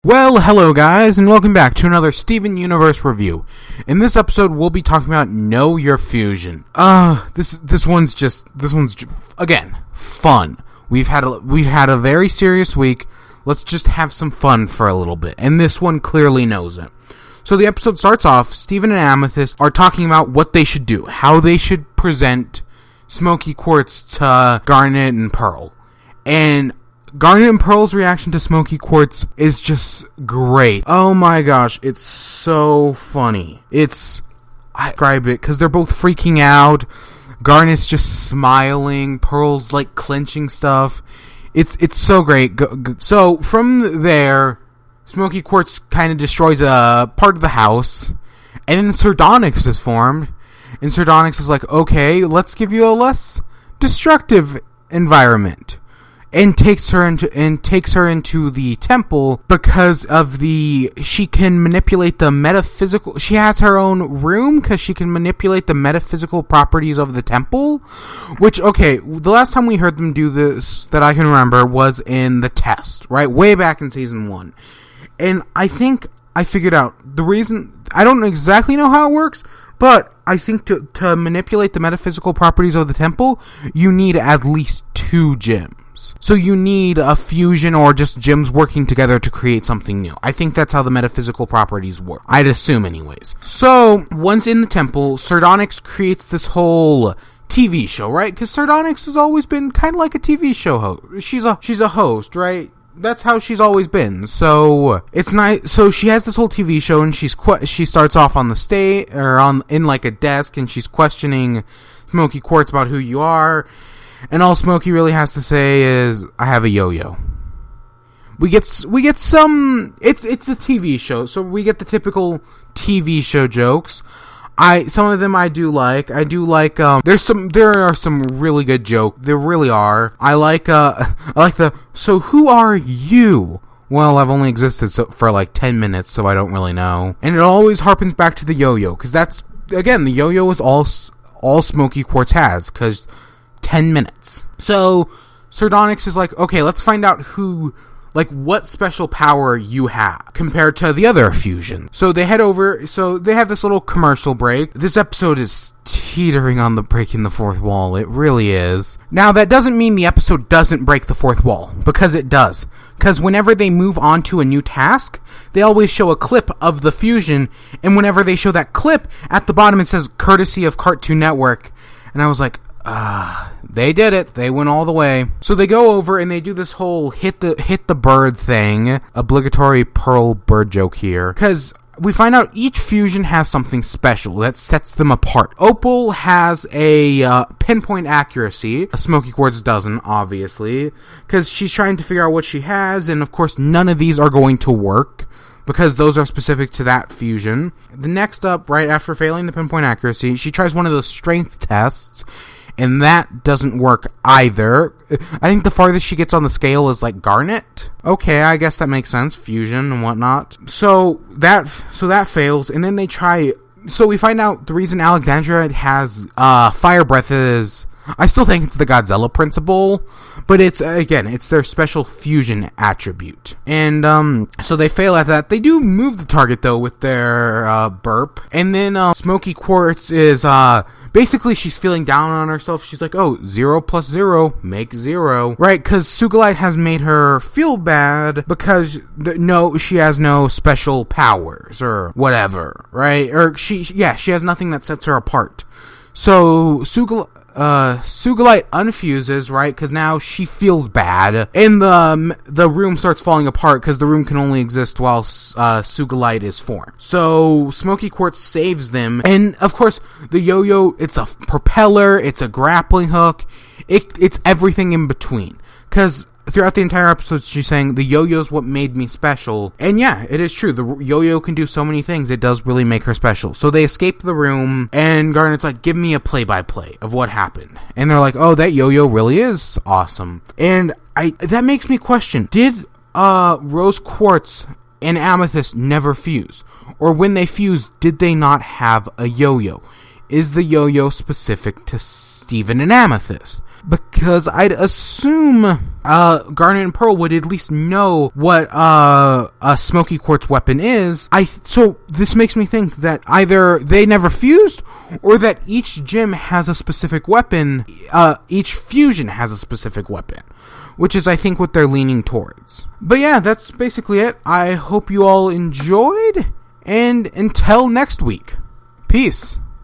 Well, hello guys, and welcome back to another Steven Universe review. In this episode, we'll be talking about Know Your Fusion. This one's again fun. We've had a very serious week. Let's just have some fun for a little bit, and this one clearly knows it. So the episode starts off. Steven and Amethyst are talking about what they should do, how they should present Smoky Quartz to Garnet and Pearl, and Garnet and Pearl's reaction to Smoky Quartz is just great. Oh my gosh, it's so funny. I describe it because they're both freaking out. Garnet's just smiling. Pearl's like clenching stuff. It's so great. So from there, Smoky Quartz kind of destroys a part of the house, and then Onyx is formed. And Onyx is like, okay, let's give you a less destructive environment. And takes her into the temple because she can manipulate the metaphysical. She has her own room because she can manipulate the metaphysical properties of the temple. Which, okay, the last time we heard them do this that I can remember was in the test, right? Way back in season 1. And I think I figured out the reason. I don't exactly know how it works, but I think to manipulate the metaphysical properties of the temple, you need at least 2 gems. So you need a fusion or just gems working together to create something new. I think that's how the metaphysical properties work. I'd assume anyways. So, once in the temple, Onyx creates this whole TV show, right? Because Onyx has always been kind of like a TV show host. She's a host, right? That's how she's always been. So it's nice. So she has this whole TV show, and she starts off on the stage or in like a desk, and she's questioning Smoky Quartz about who you are. And all Smokey really has to say is, I have a yo-yo. We get some, it's a TV show, so we get the typical TV show jokes. Some of them I do like, there are some really good jokes, there really are. I like so who are you? Well, I've only existed for like 10 minutes, so I don't really know. And it always harpens back to the yo-yo, because that's, again, the yo-yo is all Smoky Quartz has, because 10 minutes. So, Onyx is like, okay, let's find out what special power you have compared to the other fusion. So they head over, so they have this little commercial break. This episode is teetering on the breaking the fourth wall. It really is. Now, that doesn't mean the episode doesn't break the fourth wall, because it does. Because whenever they move on to a new task, they always show a clip of the fusion, and whenever they show that clip, at the bottom it says, courtesy of Cartoon Network. And I was like, they did it. They went all the way. So they go over and they do this whole hit the bird thing. Obligatory Pearl bird joke here. Because we find out each fusion has something special that sets them apart. Opal has a pinpoint accuracy. Smoky Quartz doesn't, obviously. Because she's trying to figure out what she has. And of course, none of these are going to work, because those are specific to that fusion. The next up, right after failing the pinpoint accuracy, she tries one of those strength tests. And that doesn't work either. I think the farthest she gets on the scale is like Garnet. Okay, I guess that makes sense. Fusion and whatnot. So that fails. And then they try. So we find out the reason Alexandria has fire breath is, I still think it's the Godzilla principle, but it's their special fusion attribute. And so they fail at that. They do move the target though with their burp. And then Smoky Quartz is basically, she's feeling down on herself. She's like, oh, 0 plus 0 make 0. Right, because Sugilite has made her feel bad because, she has no special powers or whatever, right? Or she has nothing that sets her apart. So, Sugilite unfuses, right? Because now she feels bad. And the room starts falling apart because the room can only exist while Sugilite is formed. So Smoky Quartz saves them. And of course, the yo-yo, it's a propeller, it's a grappling hook, it's everything in between. Because throughout the entire episode, she's saying, the yo-yo's what made me special. And yeah, it is true. The yo-yo can do so many things. It does really make her special. So they escape the room, and Garnet's like, give me a play-by-play of what happened. And they're like, oh, that yo-yo really is awesome. And that makes me question, did Rose Quartz and Amethyst never fuse? Or when they fused, did they not have a yo-yo? Is the yo-yo specific to Steven and Amethyst? because I'd assume Garnet and Pearl would at least know what a Smoky Quartz weapon is. So this makes me think that either they never fused, or that each gym has a specific weapon. Each fusion has a specific weapon, which is, I think, what they're leaning towards. But yeah, that's basically it. I hope you all enjoyed, and until next week, peace.